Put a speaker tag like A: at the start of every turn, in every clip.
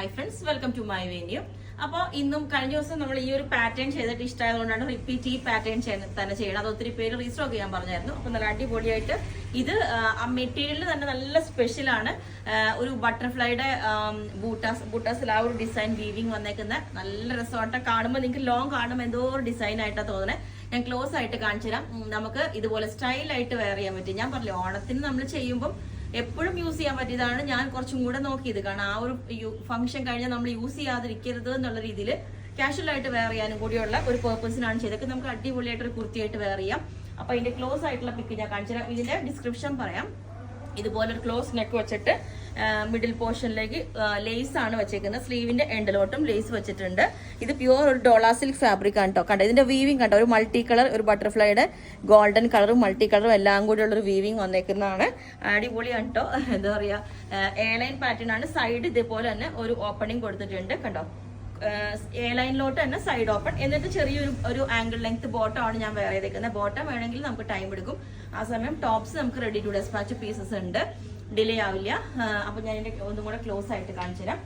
A: Hi friends, welcome to my venue. അപ്പോൾ ഇന്നും കഴിഞ്ഞ ദിവസം നമ്മൾ ഈ ഒരു പാറ്റേൺ ചെയ്തിട്ട് ഇഷ്ടമായതുകൊണ്ടാണ് റിപ്പീറ്റ് ഈ പാറ്റേൺ തന്നെ ചെയ്യണം. അത് ഒത്തിരി പേര് റീസ്റ്റോക്ക് ചെയ്യാൻ പറഞ്ഞായിരുന്നു. അപ്പോൾ നല്ല അടിപൊളിയായിട്ട് ഇത് ആ മെറ്റീരിയൽ തന്നെ നല്ല സ്പെഷ്യലാണ്. ഒരു ബട്ടർഫ്ലൈയുടെ ബൂട്ടാസിൽ ആ ഒരു ഡിസൈൻ വീവിങ് വന്നേക്കുന്ന നല്ല രസമായിട്ട് കാണുമ്പോൾ നിങ്ങൾക്ക് ലോങ് കാണുമ്പോൾ എന്തോ ഒരു ഡിസൈൻ ആയിട്ടാണ് തോന്നുന്നത്. ഞാൻ ക്ലോസ് ആയിട്ട് കാണിച്ചു തരാം. നമുക്ക് ഇതുപോലെ സ്റ്റൈലായിട്ട് വെയർ ചെയ്യാൻ പറ്റും. ഞാൻ പറഞ്ഞില്ല, ഓണത്തിന് നമ്മൾ ചെയ്യുമ്പം എപ്പോഴും യൂസ് ചെയ്യാൻ പറ്റിയതാണ്. ഞാൻ കുറച്ചും കൂടെ നോക്കിയത് കാരണം ആ ഒരു ഫംഗ്ഷൻ കഴിഞ്ഞാൽ നമ്മൾ യൂസ് ചെയ്യാതിരിക്കരുത് എന്നുള്ള രീതിയിൽ കാഷ്വൽ ആയിട്ട് വെയർ ചെയ്യാനും കൂടിയുള്ള ഒരു പേർപ്പസിനാണ് ചെയ്തൊക്കെ നമുക്ക് അടിപൊളിയായിട്ട് ഒരു കുർത്തിയായിട്ട് വെയർ ചെയ്യാം. അപ്പൊ ഇതിന്റെ ക്ലോസ് ആയിട്ടുള്ള പിക്ക് ഞാൻ കാണിച്ചു തരാം. ഇതിന്റെ ഡിസ്ക്രിപ്ഷൻ പറയാം. ഇതുപോലെ ഒരു ക്ലോസ് നെക്ക് വെച്ചിട്ട് മിഡിൽ പോർഷനിലേക്ക് ലേസ് ആണ് വെച്ചേക്കുന്നത്. സ്ലീവിന്റെ എൻഡിലോട്ടും ലേസ് വെച്ചിട്ടുണ്ട്. ഇത് പ്യുവർ ഒരു ഡോള സിൽക്ക് ഫാബ്രിക് ആണ് കേട്ടോ. കണ്ടോ ഇതിന്റെ വീവിങ് കണ്ടോ, ഒരു മൾട്ടി കളർ, ഒരു ബട്ടർഫ്ലൈയുടെ ഗോൾഡൻ കളറും മൾട്ടി കളറും എല്ലാം കൂടി ഉള്ള ഒരു വീവിങ് വന്നേക്കുന്നതാണ്. അടിപൊളിയാണ് കേട്ടോ. എന്താ പറയാ, എയർലൈൻ പാറ്റേൺ ആണ്. സൈഡ് ഇതേപോലെ തന്നെ ഒരു ഓപ്പണിംഗ് കൊടുത്തിട്ടുണ്ട്. കണ്ടോ, എയർലൈനിലോട്ട് തന്നെ സൈഡ് ഓപ്പൺ, എന്നിട്ട് ചെറിയൊരു ആംഗിൾ ലെങ്ത് ബോട്ടം ആണ് ഞാൻ വെയർ ചെയ്തേക്കുന്നത്. ബോട്ടം വേണമെങ്കിൽ നമുക്ക് ടൈം എടുക്കും. ആ സമയം ടോപ്സ് നമുക്ക് റെഡി ടു ഡെസ്പാച്ച് പീസസ് ഉണ്ട്, ഡിലേ ആവില്ല. അപ്പൊ ഞാൻ ഇതിന്റെ ഒന്നും കൂടെ ക്ലോസ് ആയിട്ട് കാണിച്ചു തരാം.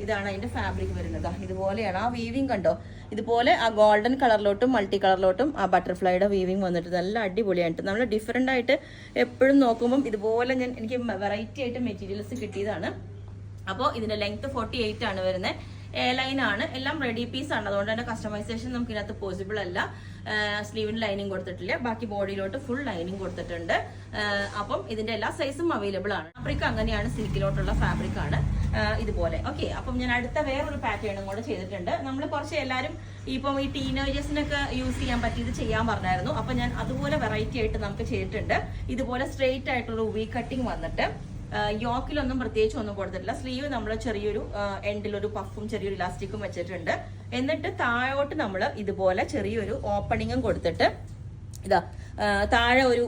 A: ഇതാണ് അതിന്റെ ഫാബ്രിക് വരുന്നത്. ഇതുപോലെയാണ് ആ വീവിങ് കണ്ടോ. ഇതുപോലെ ആ ഗോൾഡൻ കളറിലോട്ടും മൾട്ടി കളറിലോട്ടും ആ ബട്ടർഫ്ലൈയുടെ വീവിങ് വന്നിട്ട് നല്ല അടിപൊളിയായിട്ട് നമ്മൾ ഡിഫറെന്റ് ആയിട്ട് എപ്പോഴും നോക്കുമ്പോൾ ഇതുപോലെ എനിക്ക് വെറൈറ്റി ആയിട്ട് മെറ്റീരിയൽസ് കിട്ടിയതാണ്. അപ്പോൾ ഇതിന്റെ ലെങ്ത് 48 ആണ് വരുന്നത്. എയർലൈൻ ആണ്, എല്ലാം റെഡി പീസ് ആണ്. അതുകൊണ്ട് തന്നെ കസ്റ്റമൈസേഷൻ നമുക്ക് ഇതിനകത്ത് പോസിബിൾ അല്ല. സ്ലീവിന് ലൈനിങ് കൊടുത്തിട്ടില്ല, ബാക്കി ബോഡിയിലോട്ട് ഫുൾ ലൈനിങ് കൊടുത്തിട്ടുണ്ട്. അപ്പം ഇതിന്റെ എല്ലാ സൈസും അവൈലബിൾ ആണ്. ഫാബ്രിക് അങ്ങനെയാണ്, സിൽക്കിലോട്ടുള്ള ഫാബ്രിക് ആണ് ഇതുപോലെ. ഓക്കെ, അപ്പം ഞാൻ അടുത്ത വേറൊരു പാറ്റേണും കൂടെ ചെയ്തിട്ടുണ്ട്. നമ്മൾ കുറച്ച് എല്ലാവരും ഇപ്പം ഈ ടീനേജേഴ്സിനൊക്കെ യൂസ് ചെയ്യാൻ പറ്റിയത് ചെയ്യാൻ പറഞ്ഞായിരുന്നു. അപ്പൊ ഞാൻ അതുപോലെ വെറൈറ്റി ആയിട്ട് നമുക്ക് ചെയ്തിട്ടുണ്ട്. ഇതുപോലെ സ്ട്രെയിറ്റ് ആയിട്ടുള്ള വി കട്ടിങ് വന്നിട്ട് യോക്കിലൊന്നും പ്രത്യേകിച്ച് ഒന്നും കൊടുത്തിട്ടില്ല. സ്ലീവ് നമ്മൾ ചെറിയൊരു എൻഡിലൊരു പഫും ചെറിയൊരു ഇലാസ്റ്റിക്കും വെച്ചിട്ടുണ്ട്. എന്നിട്ട് താഴോട്ട് നമ്മൾ ഇതുപോലെ ചെറിയൊരു ഓപ്പണിങ്ങും കൊടുത്തിട്ട് ഇതാ താഴെ ഒരു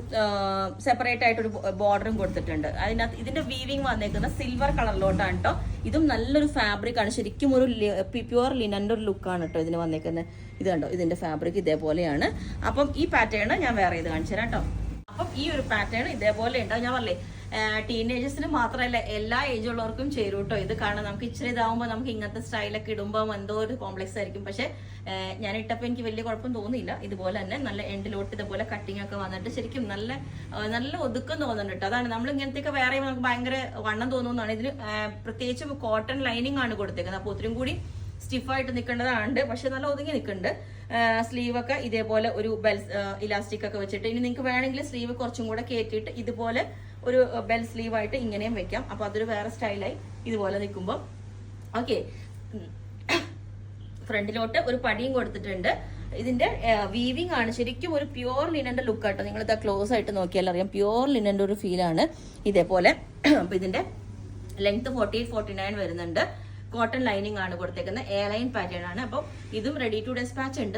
A: സെപ്പറേറ്റ് ആയിട്ടൊരു ബോർഡറും കൊടുത്തിട്ടുണ്ട്. അതിനകത്ത് ഇതിന്റെ വീവിങ് വന്നേക്കുന്ന സിൽവർ കളറിലോട്ടാണ് കേട്ടോ. ഇതും നല്ലൊരു ഫാബ്രിക് ആണ്, ശരിക്കും ഒരു പ്യുവർ ലിനന്റെ ഒരു ലുക്കാണ് കേട്ടോ ഇതിന് വന്നേക്കുന്നത്. ഇത് കണ്ടോ, ഇതിന്റെ ഫാബ്രിക് ഇതേപോലെയാണ്. അപ്പം ഈ പാറ്റേൺ ഞാൻ വേറെ ചെയ്ത് കാണിച്ചു തരാം കേട്ടോ. അപ്പം ഈ ഒരു പാറ്റേൺ ഇതേപോലെ ഉണ്ടാവും. ഞാൻ പറഞ്ഞേ, ടീനേജേഴ്സിന് മാത്രമല്ല എല്ലാ ഏജ് ഉള്ളവർക്കും ചേരും കേട്ടോ. ഇത് കാരണം നമുക്ക് ഇച്ചിരി ഇതാവുമ്പോൾ നമുക്ക് ഇങ്ങനത്തെ സ്റ്റൈലൊക്കെ ഇടുമ്പോൾ എന്തോ ഒരു കോംപ്ലക്സ് ആയിരിക്കും. പക്ഷെ ഞാൻ ഇട്ടപ്പോൾ എനിക്ക് വലിയ കുഴപ്പം തോന്നിയില്ല. ഇതുപോലെ തന്നെ നല്ല എൻഡിലോട്ട് ഇതുപോലെ കട്ടിങ് ഒക്കെ വന്നിട്ട് ശരിക്കും നല്ല നല്ല ഒതുക്കം തോന്നുന്നുണ്ട് കേട്ടോ. അതാണ് നമ്മൾ ഇങ്ങനത്തെയൊക്കെ വേറെ ചെയ്യുമ്പോൾ നമുക്ക് ഭയങ്കര വണ്ണം തോന്നുന്നതാണ്. ഇതിന് പ്രത്യേകിച്ച് കോട്ടൺ ലൈനിങ് ആണ് കൊടുത്തേക്കുന്നത്. അപ്പോൾ ഒത്തിരി കൂടി സ്റ്റിഫായിട്ട് നിൽക്കേണ്ടതാണ്, പക്ഷെ നല്ല ഒതുങ്ങി നിൽക്കുന്നുണ്ട്. സ്ലീവ് ഒക്കെ ഇതേപോലെ ഒരു ബെൽ ഇലാസ്റ്റിക് ഒക്കെ വെച്ചിട്ട്, ഇനി നിങ്ങൾക്ക് വേണമെങ്കിൽ സ്ലീവ് കുറച്ചും കൂടെ കയറ്റിയിട്ട് ഇതുപോലെ ഒരു ബെൽ സ്ലീവ് ആയിട്ട് ഇങ്ങനെയും വെക്കാം. അപ്പൊ അതൊരു വേറെ സ്റ്റൈലായി ഇതുപോലെ നിൽക്കുമ്പോൾ. ഓക്കെ, ഫ്രണ്ടിലോട്ട് ഒരു പടിയും കൊടുത്തിട്ടുണ്ട്. ഇതിന്റെ വീവിങ് ആണ് ശരിക്കും ഒരു പ്യുവർ ലിനന്റെ ലുക്ക് ആട്ടോ. നിങ്ങൾ ഇത് ക്ലോസ് ആയിട്ട് നോക്കിയാൽ അറിയാം, പ്യുവർ ലിനന്റെ ഒരു ഫീലാണ് ഇതേപോലെ. അപ്പൊ ഇതിന്റെ ലെങ്ത് 48-49 വരുന്നുണ്ട്. കോട്ടൺ ലൈനിങ് ആണ് കൊടുത്തേക്കുന്നത്. എയർലൈൻ പാറ്റേൺ ആണ്. അപ്പോൾ ഇതും റെഡി ടു ഡെസ്പാച്ച് ഉണ്ട്.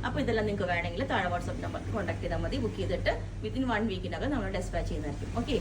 A: അപ്പോൾ ഇതെല്ലാം നിങ്ങൾക്ക് വേണമെങ്കിൽ താഴെ വാട്സ്ആപ്പ് നമ്പർക്ക് കോൺടാക്ട് ചെയ്താൽ മതി. ബുക്ക് ചെയ്തിട്ട് വിത്തിൻ 1 വീക്കിനകം നമ്മൾ ഡെസ്പാച്ച് ചെയ്യുന്നതായിരിക്കും. ഓക്കെ.